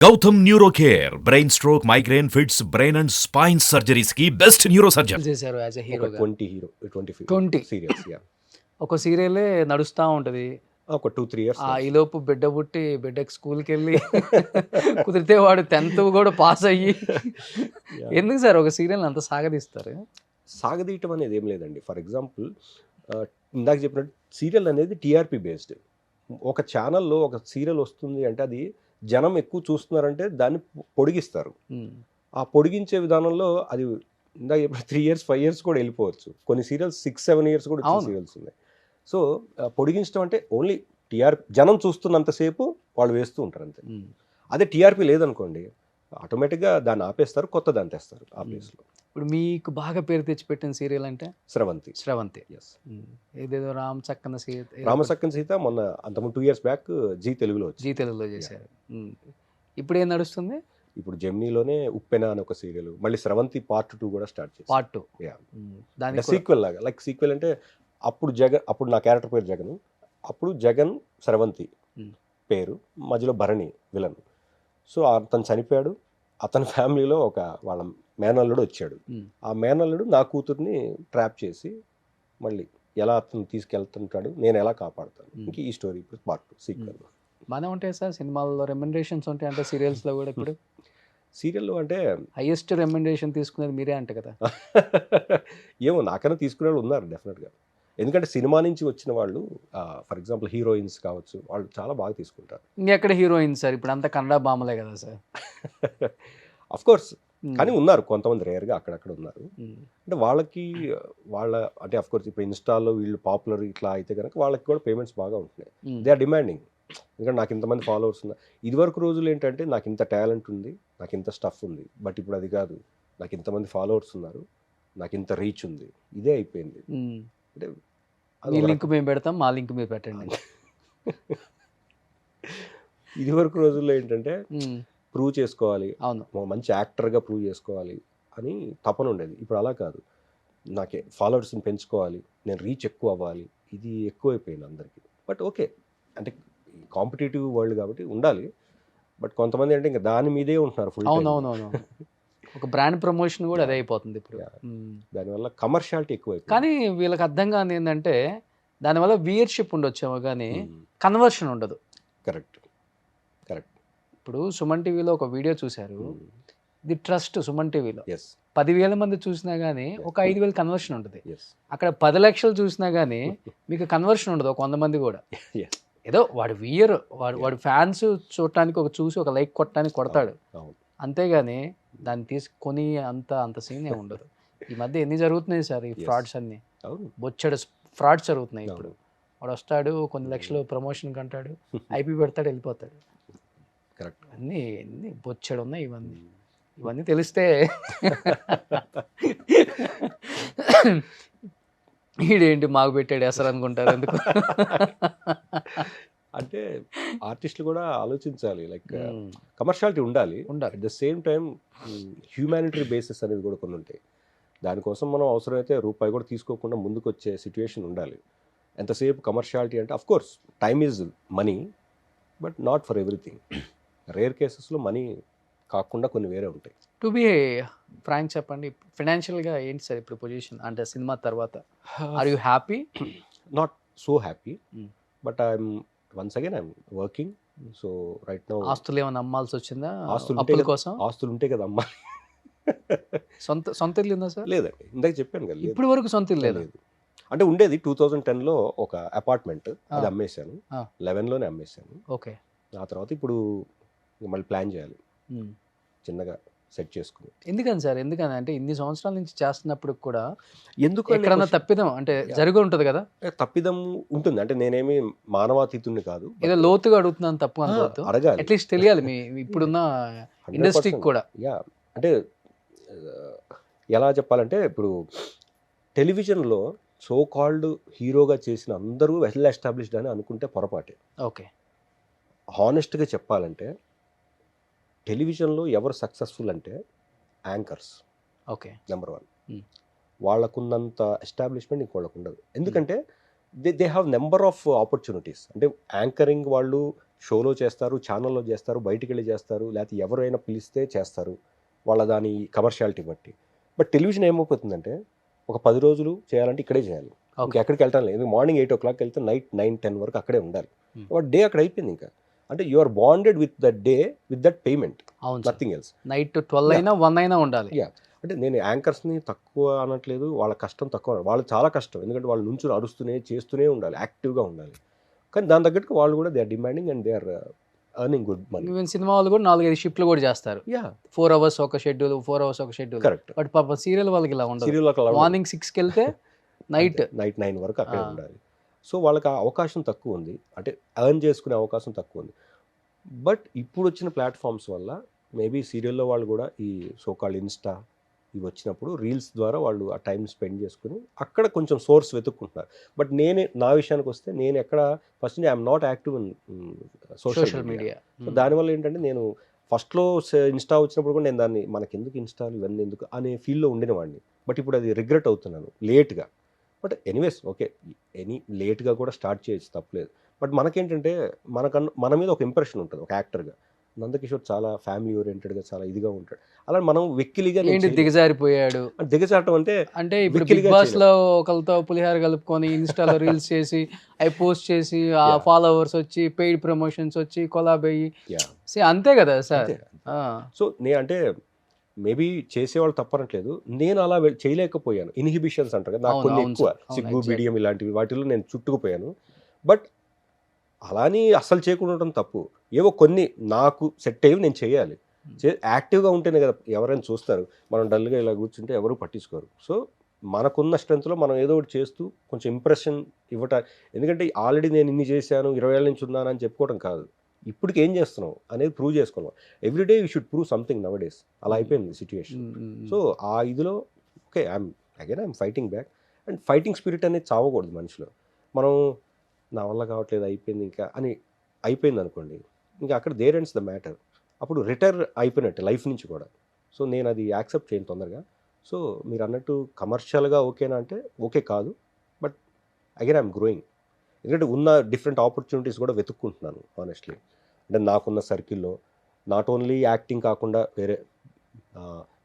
Gautam neuro care brain stroke migraine fits brain and spine surgeries కి best neuro surgeon చేశారు as a హీరోగా 20 20 serials ఒక సీరియలే నడుస్తూ ఉంటుంది. ఒక 2-3 ఇయర్స్ ఈలోపు బిడ్డ పుట్టి బిడ్డకి స్కూల్కి వెళ్ళి కుదిరితే వాడు 10th కూడా పాస్ అయ్యి ఎందుకు సార్ ఒక సీరియల్ అంత సాగదీస్తారు? సాగదీయటం అనేది ఏం లేదండి. ఫర్ ఎగ్జాంపుల్ ఇందాక చెప్పినట్టు సీరియల్ అనేది టీఆర్పీ బేస్డ్. ఒక ఛానల్లో ఒక సీరియల్ వస్తుంది అంటే అది జనం ఎక్కువ చూస్తున్నారంటే దాన్ని పొడిగిస్తారు. ఆ పొడిగించే విధానంలో అది ఇందాక చెప్పిన 3 years 5 years కూడా వెళ్ళిపోవచ్చు. కొన్ని సీరియల్స్ 6-7 years కూడా సీరియల్స్ ఉన్నాయి. సో పొడిగించడం అంటే ఓన్లీ జనం చూస్తున్నంతసేపు వాళ్ళు వేస్తూ ఉంటారు అంతే. అదే టీఆర్పీ లేదనుకోండి ఆటోమేటిక్గా దాన్ని ఆపేస్తారు, కొత్త దాన్ని తెస్తారు ఆ ప్లేస్లో. ఇప్పుడు మీకు బాగా పేరు తెచ్చిపెట్టిన సీరియల్ అంటే స్రవంతి. ఎస్, ఏదేదో రామచక్కన సీత మొన్న అంతకుముందు 2 years బ్యాక్ జీ తెలుగులో చేశారు. ఇప్పుడు ఏం నడుస్తుంది? ఇప్పుడు జెమినీలోనే ఉప్పెన అని ఒక సీరియల్, మళ్ళీ స్రవంతి పార్ట్ 2 కూడా స్టార్ట్ చేసి పార్ట్ 2 దాని సీక్వెల్ లాగా. లైక్ సీక్వెల్ అంటే అప్పుడు నా క్యారెక్టర్ పేరు జగన్, అప్పుడు జగన్ స్రవంతి పేరు, మధ్యలో భరణి విలన్. సో అతను చనిపోయాడు, అతని ఫ్యామిలీలో వాళ్ళ మేనల్లుడు వచ్చాడు. ఆ మేనల్లుడు నా కూతుర్ని ట్రాప్ చేసి మళ్ళీ ఎలా అతను తీసుకెళ్తుంటాడు, నేను ఎలా కాపాడుతాను, ఇంక ఈ స్టోరీ ఇప్పుడు పార్ట్ 2 సీక్వెల్. బాగానే ఉంటాయి సార్ సినిమాల్లో రెమ్యునరేషన్స్ ఉంటాయి అంటే సీరియల్స్లో కూడా. ఇప్పుడు సీరియల్లో అంటే హైయెస్ట్ రెమ్యునరేషన్ తీసుకునేది మీరే అంట కదా? ఏమో నాకన్నా తీసుకునే వాళ్ళు ఉన్నారు డెఫినెట్గా. ఎందుకంటే సినిమా నుంచి వచ్చిన వాళ్ళు ఫర్ ఎగ్జాంపుల్ హీరోయిన్స్ కావచ్చు, వాళ్ళు చాలా బాగా తీసుకుంటారు. ఇంకెక్కడ హీరోయిన్స్ సార్? ఇప్పుడు అంతా కన్నడ బామలే కదా సార్. అఫ్ కోర్స్, కానీ ఉన్నారు కొంతమంది రేర్గా అక్కడక్కడ ఉన్నారు. అంటే వాళ్ళ అంటే అఫ్ కోర్స్ ఇప్పుడు ఇన్స్టాలో వీళ్ళు పాపులర్ ఇట్లా అయితే కనుక వాళ్ళకి కూడా పేమెంట్స్ బాగా ఉంటున్నాయి. They are demanding. ఎందుకంటే నాకు ఇంతమంది ఫాలోవర్స్ ఉన్నారు. ఇదివరకు రోజులు ఏంటంటే నాకు ఇంత టాలెంట్ ఉంది, నాకు ఇంత స్టఫ్ ఉంది, బట్ ఇప్పుడు అది కాదు. నాకు ఇంతమంది ఫాలోవర్స్ ఉన్నారు, నాకు ఇంత రీచ్ ఉంది, ఇదే అయిపోయింది. అంటే మీ లింక్ మేము పెడతాం, మా లింక్ మీరు పెట్టండి. ఇదివరకు రోజుల్లో ఏంటంటే ప్రూవ్ చేసుకోవాలి, అవును, మంచి యాక్టర్గా ప్రూవ్ చేసుకోవాలి అని తపన ఉండేది. ఇప్పుడు అలా కాదు, నాకే ఫాలోవర్స్ని పెంచుకోవాలి, నేను రీచ్ ఎక్కువ అవ్వాలి, ఇది ఎక్కువైపోయింది అందరికీ. బట్ ఓకే, అంటే కాంపిటేటివ్ వరల్డ్ కాబట్టి ఉండాలి. బట్ కొంతమంది అంటే ఇంకా దాని మీదే ఉంటున్నారు ఫుల్. అవునవునవును, ఒక బ్రాండ్ ప్రమోషన్ కూడా అదే అయిపోతుంది ఇప్పుడు. దానివల్ల కమర్షియాలిటీ ఎక్కువ. కానీ వీళ్ళకి అర్థం కాని ఏంటంటే దానివల్ల వ్యూయర్షిప్ ఉండొచ్చేమో కానీ కన్వర్షన్ ఉండదు. కరెక్ట్. ఇప్పుడు సుమన్ టీవీలో ఒక వీడియో చూశారు, ది ట్రస్ట్ సుమన్ టీవీలో 10,000 మంది చూసినా కానీ ఒక 5,000 కన్వర్షన్ ఉంటుంది. అక్కడ 10 లక్షలు చూసినా కానీ మీకు కన్వర్షన్ ఉండదు, ఒక 100 మంది కూడా. ఏదో వాడు వ్యూయర్, వాడు ఫ్యాన్స్ చూడటానికి చూసి ఒక లైక్ కొట్టడానికి కొడతాడు, అంతేగాని దాన్ని తీసుకొని అంత సీనే ఉండదు. ఈ మధ్య ఎన్ని జరుగుతున్నాయి సార్ ఈ ఫ్రాడ్స్ అన్ని, బొచ్చడు ఫ్రాడ్స్ జరుగుతున్నాయి. ఇప్పుడు వాడు వస్తాడు, కొన్ని లక్షలు ప్రమోషన్ కంటాడు, ఐపీ పెడతాడు, వెళ్ళిపోతాడు. కరెక్ట్. అన్నీ బొచ్చడు ఉన్నాయి. ఇవన్నీ తెలిస్తే ఈడేంటి మాకు పెట్టాడు అసలు అనుకుంటారు. ఎందుకు అంటే ఆర్టిస్టులు కూడా ఆలోచించాలి, లైక్ కమర్షియాలిటీ ఉండాలి. At the same time humanitarian basis అనేది కూడా కొన్ని ఉంటాయి. దానికోసం మనం అవసరమైతే రూపాయి కూడా తీసుకోకుండా ముందుకు వచ్చే సిచ్యువేషన్ ఉండాలి. ఎంతసేపు కమర్షియాలిటీ అంటే of course time is money, but not for everything. Rare కేసెస్లో మనీ కాకుండా కొన్ని వేరే ఉంటాయి. టు బి ఫ్రాంక్ చెప్పండి, ఫైనాన్షియల్గా ఏంటి సార్ ఇప్పుడు పొజిషన్? అంటే సినిమా తర్వాత are you happy? Not so happy, but I'm once again I'm working. So right now ఆస్తులు ఏమైనా అమ్మాల్సి వచ్చిందా? ఆస్తుల కోసం? ఆస్తులు ఉంటే కదా అమ్మాలి. సొంత ఇల్లు ఉందా సార్? లేదండి, ఇందాక చెప్పాను కదా, ఇప్పుడు వరకు సొంత ఇల్లు లేదు. అంటే ఉండేది 2010లో ఒక అపార్ట్మెంట్, అది అమ్మేశాను. 11లోనే అమ్మేశాను. ఓకే. ఆ తర్వాత ఇప్పుడు మళ్ళీ ప్లాన్ చేయాలి, చిన్నగా సెట్ చేసుకుని. ఎందుకని సార్? ఎందుకని అంటే ఇన్ని సంవత్సరాల నుంచి చేస్తున్నప్పుడు కూడా ఎందుకు ఎక్కడన్నా తప్పిదం అంటే జరిగి ఉంటుంది కదా? తప్పిదం ఉంటుంది, అంటే నేనేమి మానవాతీతుడిని కాదు. ఏదో లోతుగా అడుగుతున్నాను, తప్పు అనుకోవద్దు, అడగాలి, అట్లీస్ట్ తెలియాలి మీ ఇప్పుడున్న ఇండస్ట్రీకి కూడా. అంటే ఎలా చెప్పాలంటే ఇప్పుడు టెలివిజన్లో సో కాల్డ్ హీరోగా చేసిన అందరూ వెల్ ఎస్టాబ్లిష్డ్ అని అనుకుంటే పొరపాటే. ఓకే. హానెస్ట్గా చెప్పాలంటే టెలివిజన్లో ఎవరు సక్సెస్ఫుల్ అంటే యాంకర్స్. ఓకే. నెంబర్ 1. వాళ్ళకున్నంత ఎస్టాబ్లిష్మెంట్ ఇంకోళ్ళకు ఉండదు. ఎందుకంటే they have number of opportunities. అంటే యాంకరింగ్ వాళ్ళు షోలో చేస్తారు, ఛానల్లో చేస్తారు, బయటికి వెళ్ళి చేస్తారు, లేకపోతే ఎవరైనా పిలిస్తే చేస్తారు వాళ్ళ దాని కమర్షియాలిటీ బట్టి. బట్ టెలివిజన్ ఏమైపోతుందంటే ఒక 10 రోజులు చేయాలంటే ఇక్కడే చేయాలి, ఇంకెక్కడికి వెళ్ళటం లేదు. మార్నింగ్ 8 o'clock వెళ్తే నైట్ 9-10 వరకు అక్కడే ఉండాలి. బట్ డే అక్కడ అయిపోయింది. ఇంకా అంటే you are bonded with that day, with that payment, nothing else. Night 12 అయినా 1 అయినా ఉండాలి. అంటే నేను యాంకర్స్ని తక్కువ అనట్లేదు, వాళ్ళ కష్టం తక్కువ, వాళ్ళు చాలా కష్టం. ఎందుకంటే వాళ్ళు నుంచి అరుస్తూనే చేస్తూనే ఉండాలి, యాక్టివ్గా ఉండాలి. కానీ దాని తగ్గట్టు వాళ్ళు కూడా they are demanding and they are earning good money. Even cinema వాళ్ళు కూడా 4-5 షిఫ్ట్లు కూడా చేస్తారు. 4 hours ఒక షెడ్యూల్, 4 hours ఒక షెడ్యూల్. కరెక్ట్. బట్ పాప సీరియల్ వాళ్ళకి ఇలా ఉండదు. సీరియల్ మార్నింగ్ 6కి వెళ్తే నైట్ 9 వరకు అక్కడే ఉండాలి. సో వాళ్ళకి ఆ అవకాశం తక్కువ ఉంది, అంటే ఎర్న్ చేసుకునే అవకాశం తక్కువ ఉంది. బట్ ఇప్పుడు వచ్చిన ప్లాట్ఫామ్స్ వల్ల మేబీ సీరియల్లో వాళ్ళు కూడా ఈ సోకాల్డ్ ఇన్స్టా ఇవి వచ్చినప్పుడు రీల్స్ ద్వారా వాళ్ళు ఆ టైం స్పెండ్ చేసుకుని అక్కడ కొంచెం సోర్స్ వెతుక్కుంటున్నారు. బట్ నా విషయానికి వస్తే నేను ఎక్కడ first I'm not active in social media. So దానివల్ల ఏంటంటే నేను ఫస్ట్లో ఇన్స్టా వచ్చినప్పుడు కూడా నేను దాన్ని మనకెందుకు ఇన్స్టాలు ఇవన్నీ ఎందుకు అనే ఫీల్డ్లో ఉండిన వాడిని. బట్ ఇప్పుడు అది రిగ్రెట్ అవుతున్నాను లేట్గా. బట్ ఎనీవేస్ ఓకే, లేట్గా కూడా స్టార్ట్ చేయొచ్చు, తప్పలేదు. బట్ మనకేంటంటే మన మీద ఒక ఇంప్రెషన్ ఉంటుంది ఒక యాక్టర్గా. నందకిషోర్ చాలా ఫ్యామిలీ ఓరియంటెడ్గా చాలా ఇదిగా ఉంటాడు. అలా మనం వెక్కిలిగా దిగజారిపోయాడు. దిగజారటం అంటే ఇప్పుడు బిగ్ బాస్ లో ఒకరితో పులిహార కలుపుకొని ఇన్స్టాలో రీల్స్ చేసి అవి పోస్ట్ చేసి ఆ ఫాలోవర్స్ వచ్చి పెయిడ్ ప్రమోషన్స్ వచ్చి కొలాబ్ అయ్యి అంతే కదా సార్. సో అంటే మేబీ చేసేవాళ్ళు తప్పనట్లేదు, నేను అలా చేయలేకపోయాను. ఇన్హిబిషన్స్ అంటారు కదా, నాకు కొన్ని ఎక్కువ సిగ్గు బిడియం ఇలాంటివి వాటిలో నేను చుట్టుకుపోయాను. బట్ అలాని అస్సలు చేయకుండా ఉండడం తప్పు. ఏవో కొన్ని నాకు సెట్ అయ్యి నేను చేయాలి. యాక్టివ్గా ఉంటేనే కదా ఎవరైనా చూస్తారు. మనం డల్గా ఇలా కూర్చుంటే ఎవరు పట్టించుకోరు. సో మనకున్న స్ట్రెంత్లో మనం ఏదో ఒకటి చేస్తూ కొంచెం ఇంప్రెషన్ ఇవ్వటం. ఎందుకంటే ఆల్రెడీ నేను ఇన్ని చేశాను, 20 ఏళ్ళ నుంచి ఉన్నానని చెప్పుకోవడం కాదు, ఇప్పటికి ఏం చేస్తున్నావు అనేది ప్రూవ్ చేసుకోవాలి. Everyday you should prove something now days. అలా అయిపోయింది సిచ్యువేషన్. సో ఆ ఇదిలో okay I'm fighting back. And fighting spirit అనేది చావకూడదు మనిషిలో. మనం నా వల్ల కావట్లేదు అయిపోయింది ఇంకా అని అయిపోయింది అనుకోండి, ఇంకా అక్కడ దేర్ ఎండ్స్ ద మ్యాటర్. అప్పుడు రిటైర్ అయిపోయినట్టు లైఫ్ నుంచి కూడా. సో నేను అది యాక్సెప్ట్ చేయను తొందరగా. సో మీరు అన్నట్టు కమర్షియల్గా ఓకేనా అంటే ఓకే కాదు. But again I'm growing. ఎందుకంటే ఉన్న డిఫరెంట్ ఆపర్చునిటీస్ కూడా వెతుక్కుంటున్నాను ఆనెస్ట్లీ. అంటే నాకున్న సర్కిల్లో నాట్ ఓన్లీ యాక్టింగ్ కాకుండా వేరే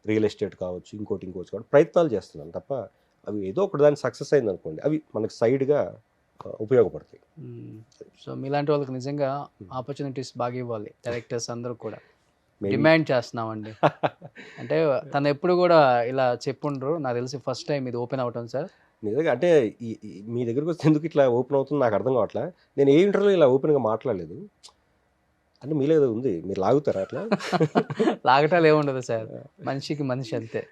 రియల్ ఎస్టేట్ కావచ్చు, ఇంకోటి కావచ్చు, ప్రయత్నాలు చేస్తున్నాను తప్ప అవి ఏదో ఒకటి దాన్ని సక్సెస్ అయింది అనుకోండి అవి మనకు సైడ్గా ఉపయోగపడతాయి. సో మీలాంటి వాళ్ళకి నిజంగా ఆపర్చునిటీస్ బాగా ఇవ్వాలి. డైరెక్టర్స్ అందరూ కూడా డిమాండ్ చేస్తున్నామండి. అంటే తను ఎప్పుడు కూడా ఇలా చెప్పుండ్రు, నాకు తెలిసి ఫస్ట్ టైం ఇది ఓపెన్ అవటం సార్. నిజంగా అంటే మీ దగ్గరికి వస్తే ఎందుకు ఇట్లా ఓపెన్ అవుతుంది నాకు అర్థం కావట్లే. నేను ఏ ఇంటర్వ్యూలో ఇలా ఓపెన్గా మాట్లాడలేదు. అంటే మీలేదో ఉంది, మీరు లాగుతారా అట్లా? లాగటాలు ఏముండదు సార్, మనిషికి మనిషి అంతే.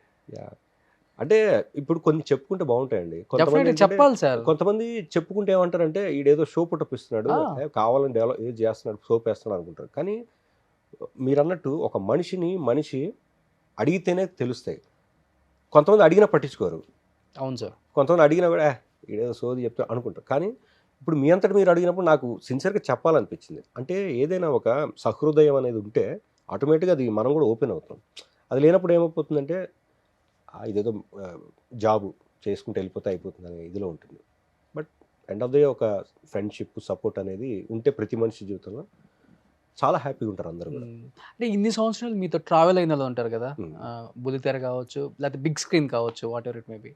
అంటే ఇప్పుడు కొన్ని చెప్పుకుంటే బాగుంటాయండి. చెప్పాలి సార్. కొంతమంది చెప్పుకుంటే ఏమంటారంటే ఈడేదో షో పుట్టపిస్తున్నాడు, కావాలని డెవలప్ ఏది చేస్తున్నాడు, సోప్ వేస్తున్నాడు అనుకుంటారు. కానీ మీరు అన్నట్టు ఒక మనిషి అడిగితేనే తెలుస్తాయి. కొంతమంది అడిగినా పట్టించుకోరు. అవును సార్. కొంతమంది అడిగినా కూడా ఈడేదో సోది చెప్తా అనుకుంటారు. కానీ ఇప్పుడు మీ అంతటి మీరు అడిగినప్పుడు నాకు సిన్సియర్గా చెప్పాలనిపించింది. అంటే ఏదైనా ఒక సహృదయం అనేది ఉంటే ఆటోమేటిక్గా అది మనం కూడా ఓపెన్ అవుతాం. అది లేనప్పుడు ఏమైపోతుందంటే ఇదేదో జాబు చేసుకుంటూ వెళ్ళిపోతే అయిపోతుంది అనే ఇదిలో ఉంటుంది. But end of the day ఒక ఫ్రెండ్షిప్ సపోర్ట్ అనేది ఉంటే ప్రతి మనిషి జీవితంలో చాలా హ్యాపీగా ఉంటారు అందరూ కూడా. అంటే ఇన్ని సంవత్సరాలు మీతో ట్రావెల్ అయిన వాళ్ళు ఉంటారు కదా, బుల్లితెర కావచ్చు లేకపోతే బిగ్ స్క్రీన్ కావచ్చు, వాట్ ఎవర్ ఇట్ మేబీ,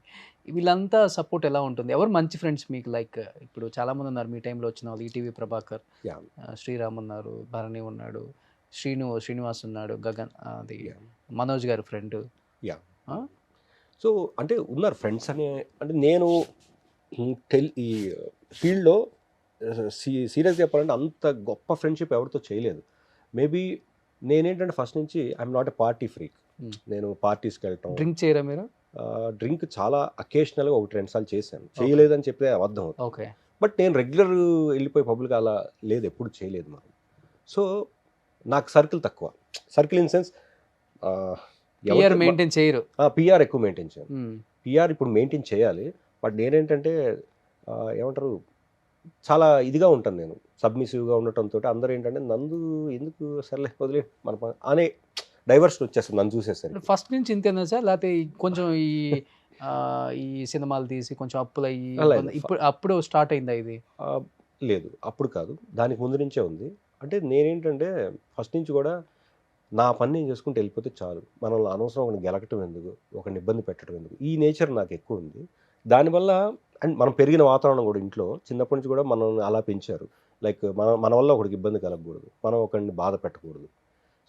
వీళ్ళంతా సపోర్ట్ ఎలా ఉంటుంది? ఎవరు మంచి ఫ్రెండ్స్ మీకు? లైక్ ఇప్పుడు చాలామంది ఉన్నారు మీ టైంలో వచ్చిన వాళ్ళు, ఈటీవీ ప్రభాకర్, శ్రీరామ్ ఉన్నారు, భరణి ఉన్నాడు, శ్రీనివాస్ ఉన్నాడు, గగన్, అది మనోజ్ గారి ఫ్రెండ్. సో అంటే ఉన్నారు ఫ్రెండ్స్ అంటే నేను ఈ ఫీల్డ్లో సీరియస్గా చెప్పాలంటే అంత గొప్ప ఫ్రెండ్షిప్ ఎవరితో చేయలేదు. మేబీ నేనేంటంటే ఫస్ట్ నుంచి I'm not a party freak. నేను పార్టీస్కి వెళ్ళటం, డ్రింక్ చేయరా మీరు? డ్రింక్ చాలా అకేషనల్గా 1-2 సార్లు చేశాను. చేయలేదని చెప్తే అబద్ధం అవుతుంది. ఓకే. బట్ నేను రెగ్యులర్ వెళ్ళిపోయి పబ్లిక్ అలా లేదు, ఎప్పుడు చేయలేదు మనం. సో నాకు సర్కిల్ తక్కువ. Circle in sense PR maintain చేయరు. పిఆర్ ఎక్కువ మెయింటైన్ చేయను. పిఆర్ ఇప్పుడు మెయింటైన్ చేయాలి. బట్ నేనేంటంటే ఏమంటారు, చాలా ఇదిగా ఉంటాను నేను, సబ్మిసివ్గా ఉండటంతో అందరూ ఏంటంటే నందు ఎందుకు సర్లే వదిలే మన అనే డైవర్షన్ వచ్చేస్తుంది నన్ను చూసేసరికి. ఫస్ట్ నుంచి ఇంతేనా సార్, లేకపోతే కొంచెం ఈ సినిమాలు తీసి కొంచెం అప్పులు అయ్యి ఇప్పుడు అప్పుడు స్టార్ట్ అయిందా ఇది? లేదు, అప్పుడు కాదు, దానికి ముందు నుంచే ఉంది. అంటే నేనేంటంటే ఫస్ట్ నుంచి కూడా నా పని నేను చేసుకుంటూ వెళ్ళిపోతే చాలు, మనల్ని అనవసరం ఒకరిని గెలకటం ఎందుకు, ఒకరిని ఇబ్బంది పెట్టడం ఎందుకు, ఈ నేచర్ నాకు ఎక్కువ ఉంది. దానివల్ల అండ్ మనం పెరిగిన వాతావరణం కూడా ఇంట్లో చిన్నప్పటి నుంచి కూడా మనం అలా పెంచారు. లైక్ మన వల్ల ఒకరికి ఇబ్బంది కలగకూడదు, మనం ఒకరిని బాధ పెట్టకూడదు.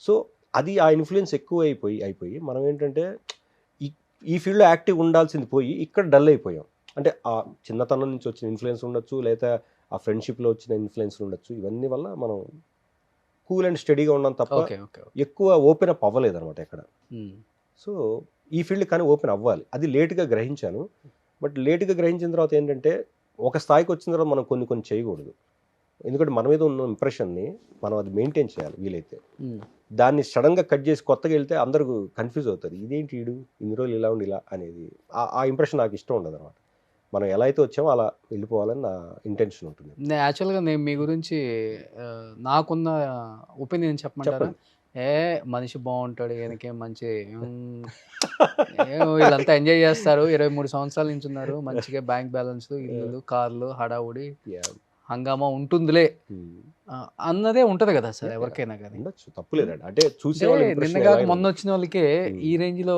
సో అది ఆ ఇన్ఫ్లుయెన్స్ ఎక్కువ అయిపోయి మనం ఏంటంటే ఈ ఫీల్డ్లో యాక్టివ్ ఉండాల్సింది పోయి ఇక్కడ డల్ అయిపోయాం. అంటే ఆ చిన్నతనం నుంచి వచ్చిన ఇన్ఫ్లుయెన్స్ ఉండొచ్చు, లేదా ఆ ఫ్రెండ్షిప్లో వచ్చిన ఇన్ఫ్లుయెన్స్ ఉండొచ్చు. ఇవన్నీ వల్ల మనం కూల్ అండ్ స్టడీగా ఉన్నాం తప్ప ఎక్కువ ఓపెన్ అప్ అవ్వలేదు అనమాట ఎక్కడ. సో ఈ ఫీల్డ్ కానీ ఓపెన్ అవ్వాలి, అది లేట్గా గ్రహించాను. బట్ లేట్గా గ్రహించిన తర్వాత ఏంటంటే ఒక స్థాయికి వచ్చిన తర్వాత మనం కొన్ని చేయకూడదు. ఎందుకంటే మన మీద ఉన్న ఇంప్రెషన్ని మనం అది మెయింటైన్ చేయాలి వీలైతే. దాన్ని సడన్గా కట్ చేసి కొత్తగా వెళ్తే అందరూ కన్ఫ్యూజ్ అవుతుంది, ఇదేంటి వీడు ఇన్ని రోజులు ఇలా ఉండి ఇలా అనేది. ఆ ఇంప్రెషన్ నాకు ఇష్టం ఉండదు అనమాట. మనం ఎలా అయితే వచ్చామో అలా వెళ్ళిపోవాలని నా ఇంటెన్షన్ ఉంటుంది. యాక్చువల్గా నేను మీ గురించి నాకున్న ఒపీనియన్ చెప్పమంటారా? మనిషి బాగుంటాడు, ఈయనకేం మంచి వీళ్ళంతా ఎంజాయ్ చేస్తారు, 23 సంవత్సరాల నుంచి ఉన్నారు, మంచిగా బ్యాంక్ బ్యాలెన్స్, ఇల్లు, కార్లు, హడావుడి, హంగామా ఉంటుందిలే అన్నదే ఉంటది కదా సార్ ఎవరికైనా కానీ. తప్పులేదండి, అంటే నిన్నగా మొన్న వచ్చిన వాళ్ళకే ఈ రేంజ్ లో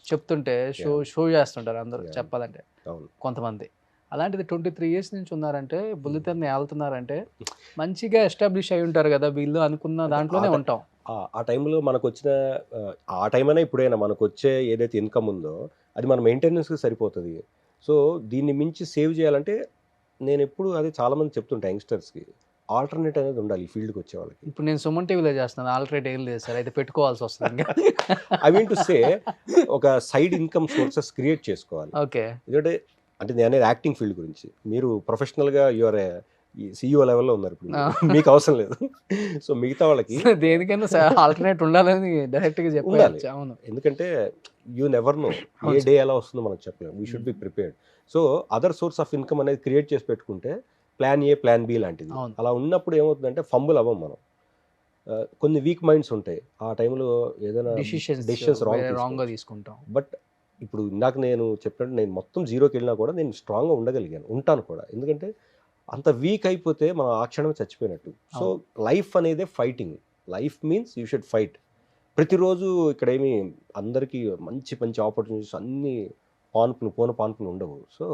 చెప్తుంటే షో చేస్తుంటారు అందరూ చెప్పాలంటే కొంతమంది. అలాంటిది 23 years నుంచి ఉన్నారంటే, బుల్లితెరని ఏళ్తున్నారంటే మంచిగా ఎస్టాబ్లిష్ అయి ఉంటారు కదా వీళ్ళు అనుకున్న దాంట్లోనే ఉంటాం. ఆ టైంలో మనకు వచ్చిన ఆ టైం అయినా ఇప్పుడైనా మనకు వచ్చే ఏదైతే ఇన్కమ్ ఉందో అది మన మెయింటెనెన్స్కి సరిపోతుంది. సో దీన్ని మించి సేవ్ చేయాలంటే నేను ఎప్పుడు అదే చాలామంది చెప్తుంటా యంగ్స్టర్స్కి, ఆల్టర్నేట్ అనేది ఉండాలి ఈ ఫీల్డ్కి వచ్చే వాళ్ళకి. ఇప్పుడు నేను సుమన్ టీవీలో చేస్తున్నాను, ఆల్టర్నేట్ ఏం లేదు సార్, అయితే పెట్టుకోవాల్సి వస్తుంది. ఐ మీన్ టు సే ఒక సైడ్ ఇన్కమ్ సోర్సెస్ క్రియేట్ చేసుకోవాలి. ఓకే, ఎందుకంటే అంటే నేను అనేది యాక్టింగ్ ఫీల్డ్ గురించి. మీరు ప్రొఫెషనల్గా యువర్ CEO లెవెల్లో ఉన్నారు ఇప్పుడు, మీకు అవసరం లేదు. సో మిగతా వాళ్ళకి దేనికైనా ఆల్టర్నేట్ ఉండాలని డైరెక్ట్గా చెప్పాలి. అవును, ఎందుకంటే you never know A day ఎలా వస్తుందో మనకు చెప్పలేము. We should be prepared. So other source of income అనేది క్రియేట్ చేసి పెట్టుకుంటే ప్లాన్ ఏ ప్లాన్ బి లాంటిది. అలా ఉన్నప్పుడు ఏమవుతుందంటే ఫంబుల్ అవ్వం మనం. కొన్ని వీక్ మైండ్స్ ఉంటాయి ఆ టైంలో, ఏదైనా డెసిషన్స్ రాంగ్గా తీసుకుంటాం. బట్ ఇప్పుడు ఇందాక నేను చెప్పినట్టు నేను మొత్తం జీరోకి వెళ్ళినా కూడా నేను స్ట్రాంగ్గా ఉండగలిగాను, ఉంటాను కూడా. ఎందుకంటే అంత వీక్ అయిపోతే మనం ఆ క్షణమే చచ్చిపోయినట్టు. సో లైఫ్ అనేదే fighting. Life means you should fight. ప్రతిరోజు ఇక్కడ ఏమి అందరికీ మంచి మంచి ఆపర్చునిటీస్ అన్నీ పూన పాన్పులు ఉండవు. సో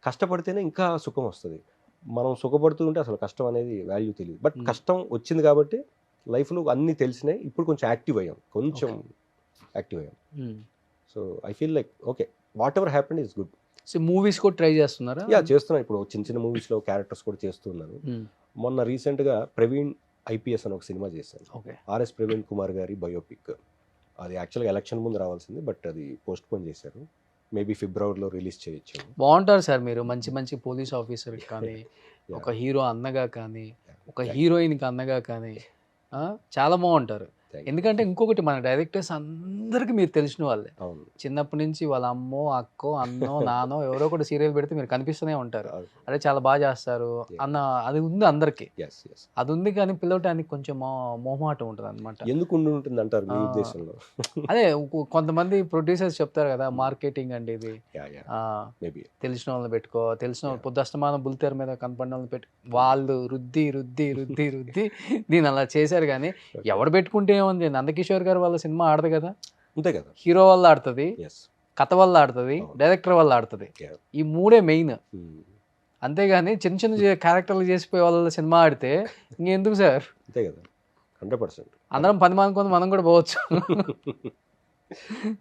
కష్టపడితేనే ఇంకా సుఖం వస్తుంది. మనం సుఖపడుతూ ఉంటే అసలు కష్టం అనేది వాల్యూ తెలియదు. బట్ కష్టం వచ్చింది కాబట్టి లైఫ్లో అన్నీ తెలిసినాయి. ఇప్పుడు కొంచెం యాక్టివ్ అయ్యాం. So I feel like okay, what ever happened is good. So movies కూడా ట్రై చేస్తున్నారా? చేస్తున్నాను. ఇప్పుడు చిన్న మూవీస్లో క్యారెక్టర్స్ కూడా చేస్తున్నాను. మొన్న రీసెంట్గా ప్రవీణ్ IPS అని ఒక సినిమా చేశాను. RS ప్రవీణ్ కుమార్ గారి బయోపిక్. అది యాక్చువల్గా ఎలక్షన్ ముందు రావాల్సింది, బట్ అది పోస్ట్ పోన్ చేశారు. మేబీ ఫిబ్రవరిలో రిలీజ్ చేయొచ్చు. బాగుంటారు సార్ మీరు, మంచి మంచి పోలీస్ ఆఫీసర్ కానీ, ఒక హీరో అన్నగా కానీ, ఒక హీరోయిన్కి అన్నగా కానీ చాలా బాగుంటారు. ఎందుకంటే ఇంకొకటి, మన డైరెక్టర్స్ అందరికీ మీరు తెలిసిన వాళ్ళే. చిన్నప్పటి నుంచి వాళ్ళ అమ్మో, అక్కో, అన్నో, నానో ఎవరో కూడా సీరియల్ పెడితే మీరు కనిపిస్తూనే ఉంటారు. అదే చాలా బాగా చేస్తారు అన్న అది ఉంది అందరికి. అది ఉంది, కానీ పిలవటానికి కొంచెం మొహమాటం ఉంటుంది అనమాట. ఎందుకు ఉంటుంది అంటారు మీ ఉద్దేశంలో? అదే కొంతమంది ప్రొడ్యూసర్స్ చెప్తారు కదా, మార్కెటింగ్ అంటే ఇది, తెలిసిన వాళ్ళని పెట్టుకో, తెలిసిన వాళ్ళు పొద్దుస్తమానం బుల్లితెర మీద కనపడిన వాళ్ళని పెట్టు, వాళ్ళు రుద్ది రుద్ది రుద్ది రుద్ది దీని అలా చేశారు. కానీ ఎవరు పెట్టుకుంటే ఉంది, నందకిషోర్ గారు వాళ్ళ సినిమా ఆడదు కదా, అంతే కదా, హీరో వల్ల ఆడుతుంది, కథ వల్ల ఆడుతుంది, డైరెక్టర్ వల్ల ఆడుతుంది. ఈ మూడే మెయిన్. అంతేగాని చిన్న చిన్న క్యారెక్టర్లు చేసిపోయే వాళ్ళ సినిమా ఆడితే ఇంకెందుకు సార్? అంతే కదా, 100%. అందరం పని మానుకొని మనం కూడా పోవచ్చు.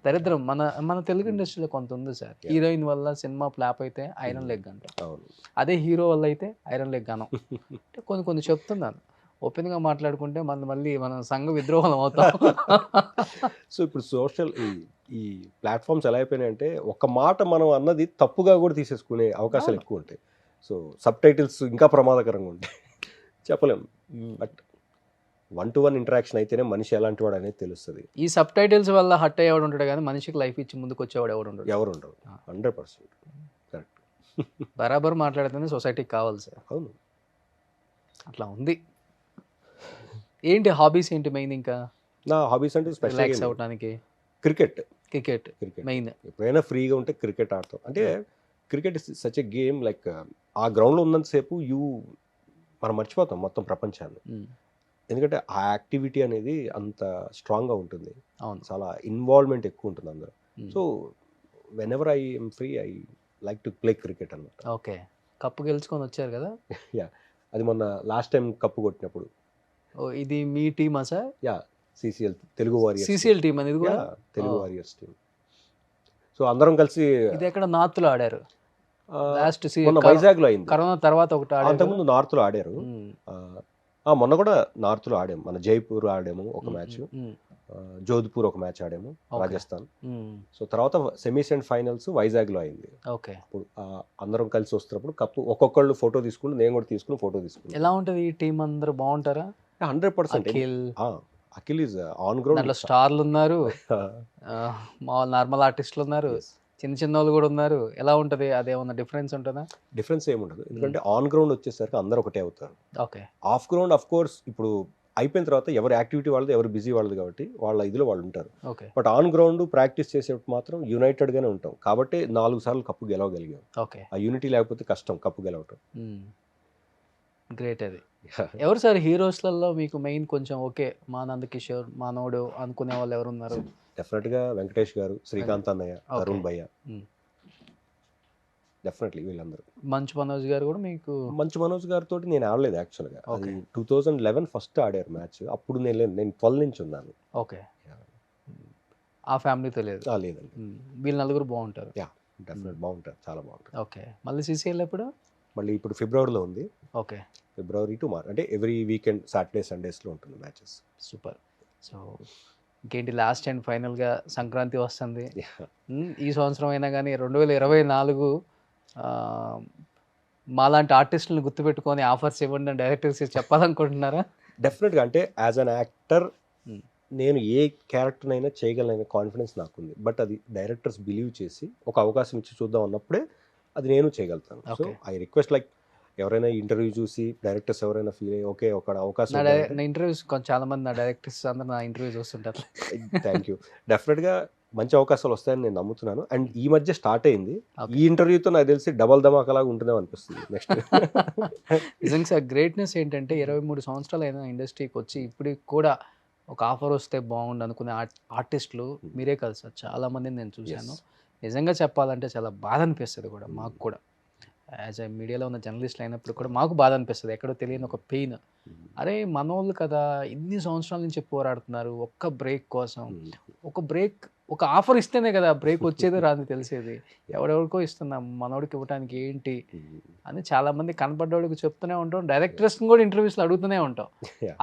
దరిద్రం మన తెలుగు ఇండస్ట్రీలో కొంత ఉంది సార్. హీరోయిన్ వల్ల సినిమా ఫ్లాప్ అయితే ఐరన్ లెగ్ అంటాం, అదే హీరో వల్ల అయితే ఐరన్ లెగ్ అనం. అంటే కొన్ని చెప్తున్నాను, ఓపెన్గా మాట్లాడుకుంటే మనం సంఘ విద్రోహం అవుతాం. సో ఇప్పుడు ఈ ప్లాట్ఫామ్స్ ఎలా అయిపోయినాయంటే ఒక మాట మనం అన్నది తప్పుగా కూడా తీసేసుకునే అవకాశాలు ఎక్కువ ఉంటాయి. సో సబ్ టైటిల్స్ ఇంకా ప్రమాదకరంగా ఉంటాయి, చెప్పలేము. బట్ 1-to-1 ఇంటరాక్షన్ అయితేనే మనిషి ఎలాంటి వాడు అనేది తెలుస్తుంది. ఈ సబ్ టైటిల్స్ వల్ల హట్ అయ్యేవాడు ఉంటాడు, కానీ మనిషికి లైఫ్ ఇచ్చి ముందుకు వచ్చేవాడు ఎవరు ఉండరు. 100% కరెక్ట్. బరాబర్ మాట్లాడితేనే సొసైటీకి కావాలి సార్. అవును, అట్లా ఉంది. ఏంటి హాబీస్ ఏంటి మెయిన్? ఇంకా నా హాబీస్ అంటే రిలాక్స్ అవ్వడానికి క్రికెట్ మెయిన్. ఎప్పుడైనా ఫ్రీగా ఉంటే క్రికెట్ ఆడతాం. అంటే cricket is such a game, like ఆ గ్రౌండ్లో ఉన్నంతసేపు మనం మర్చిపోతాం మొత్తం ప్రపంచాన్ని. ఎందుకంటే ఆ యాక్టివిటీ అనేది అంత స్ట్రాంగ్గా ఉంటుంది, అవును. చాలా ఇన్వాల్వ్మెంట్ ఎక్కువ ఉంటుంది అందులో. So when ever I M free I like to play cricket అన్నమాట. ఓకే, కప్పు గెలుచుకొని వచ్చారు కదా. యా, అది మొన్న లాస్ట్ టైం కప్పు కొట్టినప్పుడు. ఓ, ఇది మీ టీమా sir? Yeah, CCL Telugu warriors. CCL team అనేది కూడా. Telugu warriors team. సో అందరం కలిసి ఇది ఎక్కడ నార్త్ లో ఆడారు లాస్ట్ మొన్న వైజాగ్ లో అయింది. కరోనా తర్వాత ఒకటి ఆడారు. అంతకుముందు నార్త్ లో ఆడారు. మొన్న కూడా నార్త్ లో ఆడాము, మన జైపూర్ ఆడాము ఒక మ్యాచ్, జోధ్పూర్ ఒక మ్యాచ్ ఆడాము, రాజస్థాన్. సో తర్వాత సెమీస్ అండ్ ఫైనల్స్ వైజాగ్ లో అయింది. ఓకే, అప్పుడు అందరం కలిసి వస్తున్నప్పుడు కప్పు ఒక్కొక్కళ్ళు ఫోటో తీసుకుంటూ నేను కూడా తీసుకుని ఫోటో తీసుకున్నాను. ఎలా ఉంటది ఈ టీం? అందరూ బాగుంటారా? 100%. Akhil is on ground. దాంట్లో స్టార్లు ఉన్నారు, మామూలు నార్మల్ ఆర్టిస్టులు ఉన్నారు, చిన్న చిన్న వాళ్ళు కూడా ఉన్నారు. ఎలా ఉంటది? అదేమన్నా డిఫరెన్స్ ఉంటుందా? డిఫరెన్స్ ఏముండదు, ఎందుకంటే ఆన్ గ్రౌండ్ వచ్చేసరికి అందరూ ఒకటే అవుతారు. Okay. Of ground of course ఇప్పుడు అయిపోయిన తర్వాత ఎవరు యాక్టివిటీ వాళ్ళది, ఎవరు బిజీ వాళ్ళది కాబట్టి వాళ్ళ ఇదిలో వాళ్ళు ఉంటారు. Okay. But on ground practice చేసేటప్పుడు మాత్రం యునైటెడ్ గానే ఉంటాం కాబట్టి 4 సార్లు కప్పు గెలవగలిగాం. ఓకే. ఆ యూనిటీ లేకపోతే కష్టం కప్పు గెలవటం. గ్రేట్. అది ఎవరు సార్ హీరోస్లలో మీకు మెయిన్ కొంచెం ఓకే మా నందకిషోర్ మానవుడు అనుకునే వాళ్ళు ఎవరు ఉన్నారు? డెఫినెట్ గా వెంకటేష్ గారు, శ్రీకాంత్ అన్నయ్య, అరుణ్ భయ్య, డెఫినెట్లీ వీళ్ళందరూ. మంచు మనోజ్ గారు కూడా మీకు? మంచు మనోజ్ గారితో నేను ఆడలేదు యాక్చువల్గా. అది 2011 ఫస్ట్ ఆడారు మ్యాచ్. అప్పుడు నేను 12 నుంచి ఉన్నాను. ఓకే. ఆ ఫ్యామిలీతో లేదు? లేదండి. వీళ్ళు నలుగురు బాగుంటారు. డెఫినెట్ బాగుంటారు, చాలా బాగుంటారు. ఓకే. మళ్ళీ సిసిఎల్ ఎప్పుడు? మళ్ళీ ఇప్పుడు ఫిబ్రవరిలో ఉంది. ఓకే. ఫిబ్రవరి టు మార్చ్, అంటే ఎవ్రీ వీకెండ్ సాటర్డే సండేస్లో ఉంటుంది మ్యాచెస్. సూపర్. సో ఇంకేంటి, లాస్ట్ అండ్ ఫైనల్గా సంక్రాంతి వస్తుంది. ఈ సంవత్సరం అయినా కానీ 2024 మాలాంటి ఆర్టిస్టులను గుర్తుపెట్టుకొని ఆఫర్స్ ఇవ్వండి అని డైరెక్టర్స్ చెప్పాలనుకుంటున్నారా? డెఫినెట్గా, అంటే యాజ్ అన్ యాక్టర్ నేను ఏ క్యారెక్టర్ అయినా చేయగలననే కాన్ఫిడెన్స్ నాకుంది. బట్ అది డైరెక్టర్స్ బిలీవ్ చేసి ఒక అవకాశం ఇచ్చి చూద్దాం అన్నప్పుడే అది నేను చేయగలుగుతాను. సో ఐ రిక్వెస్ట్ లైక్ ఎవరైనా ఇంటర్వ్యూ చూసి డైరెక్టర్స్ ఎవరైనా ఫీల్ అయ్యి ఓకే ఒక అవకాశం. నా ఇంటర్వ్యూస్ చాలా మంది నా డైరెక్టర్స్ అందరూ నా ఇంటర్వ్యూ చూస్తుంటారు. Thank you. డెఫినెట్గా మంచి అవకాశాలు వస్తాయని నేను నమ్ముతున్నాను. అండ్ ఈ మధ్య స్టార్ట్ అయింది. ఈ ఇంటర్వ్యూతో నాకు తెలిసి డబల్ ధమాకాలాగా ఉంటుందేమో అనిపిస్తుంది నెక్స్ట్. నిజంగా సార్ గ్రేట్నెస్ ఏంటంటే 23 సంవత్సరాలు అయినా ఇండస్ట్రీకి వచ్చి ఇప్పటికి కూడా ఒక ఆఫర్ వస్తే బాగుండు అనుకునే ఆర్టిస్టులు మీరే కదా సార్. చాలామందిని నేను చూశాను. నిజంగా చెప్పాలంటే చాలా బాధ అనిపిస్తుంది కూడా మాకు కూడా. యాజ్ ఎ మీడియాలో ఉన్న జర్నలిస్టులు అయినప్పుడు కూడా మాకు బాధ అనిపిస్తుంది, ఎక్కడో తెలియని ఒక పెయిన్. అరే మనోళ్ళు కదా ఇన్ని సంవత్సరాల నుంచి పోరాడుతున్నారు ఒక్క బ్రేక్ కోసం. ఒక బ్రేక్, ఒక ఆఫర్ ఇస్తేనే కదా బ్రేక్ వచ్చేది రాని తెలిసేది. ఎవరెవరికో ఇస్తున్నాం, మనోడికి ఇవ్వడానికి ఏంటి అని చాలామంది కనపడ్డోడికి చెప్తూనే ఉంటాం. డైరెక్టర్స్ని కూడా ఇంటర్వ్యూస్లో అడుగుతూనే ఉంటాం.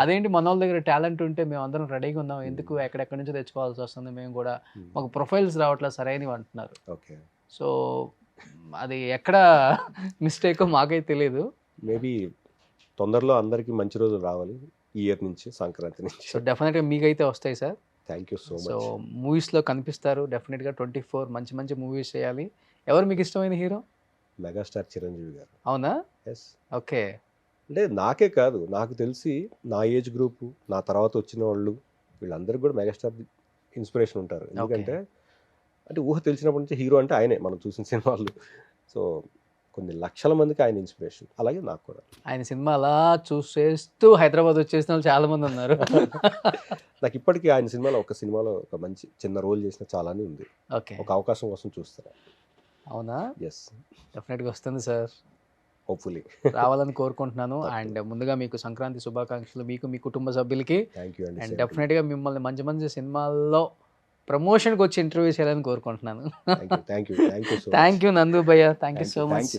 అదేంటి మనోళ్ళ దగ్గర టాలెంట్ ఉంటే మేము అందరం రెడీగా ఉన్నాం, ఎందుకు ఎక్కడెక్కడి నుంచో తెచ్చుకోవాల్సి వస్తుంది, మేము కూడా మాకు ప్రొఫైల్స్ రావట్లేదు సరైనవి అంటున్నారు. సో అది ఎక్కడ మిస్టేక్ మాకైతే తెలియదు. మేబీ తొందరలో అందరికీ మంచి రోజులు రావాలి ఈ ఇయర్ నుంచి, సంక్రాంతి నుంచి. సో డెఫినెట్గా మీకైతే వస్తాయి sir. Thank you so much. So మూవీస్లో కనిపిస్తారు డెఫినెట్గా. 24 మంచి మంచి మూవీస్ చేయాలి. ఎవరు మీకు ఇష్టమైన హీరో? మెగాస్టార్ చిరంజీవి గారు. అవునా? ఎస్. ఓకే. అంటే నాకే కాదు, నాకు తెలిసి నా ఏజ్ గ్రూపు, నా తర్వాత వచ్చిన వాళ్ళు వీళ్ళందరికీ కూడా మెగాస్టార్ ఇన్స్పిరేషన్ ఉంటారు. ఎందుకంటే అంటే ఊహ తెలిసినప్పటి నుంచి హీరో అంటే ఆయనే, మనం చూసిన సినిమాలు. సో కొన్ని లక్షల మందికి ఆయన ఇన్స్పిరేషన్. అలాగే నాకు కూడా. ఆయన సినిమా అలా చూసేస్తూ హైదరాబాద్ వచ్చేసిన వాళ్ళు చాలా మంది ఉన్నారు. నాకు ఇప్పటికీ ఆయన సినిమాలో ఒక మంచి చిన్న రోల్ చేసిన చాలానే ఉంది. ఓకే. ఒక అవకాశం కోసం చూస్తాను. అవునా? ఎస్, డెఫినెట్గా వస్తుంది సార్. హోప్ఫుల్లీ రావాలని కోరుకుంటున్నాను. అండ్ ముందుగా మీకు సంక్రాంతి శుభాకాంక్షలు, మీకు మీ కుటుంబ సభ్యులకి. థ్యాంక్ యూ అండి. అండ్ డెఫినెట్గా మిమ్మల్ని మంచి మంచి సినిమాల్లో ప్రమోషన్కి వచ్చి ఇంటర్వ్యూ చేయాలని కోరుకుంటున్నాను. థ్యాంక్ యూ నందు భయ్య. Thank you so much.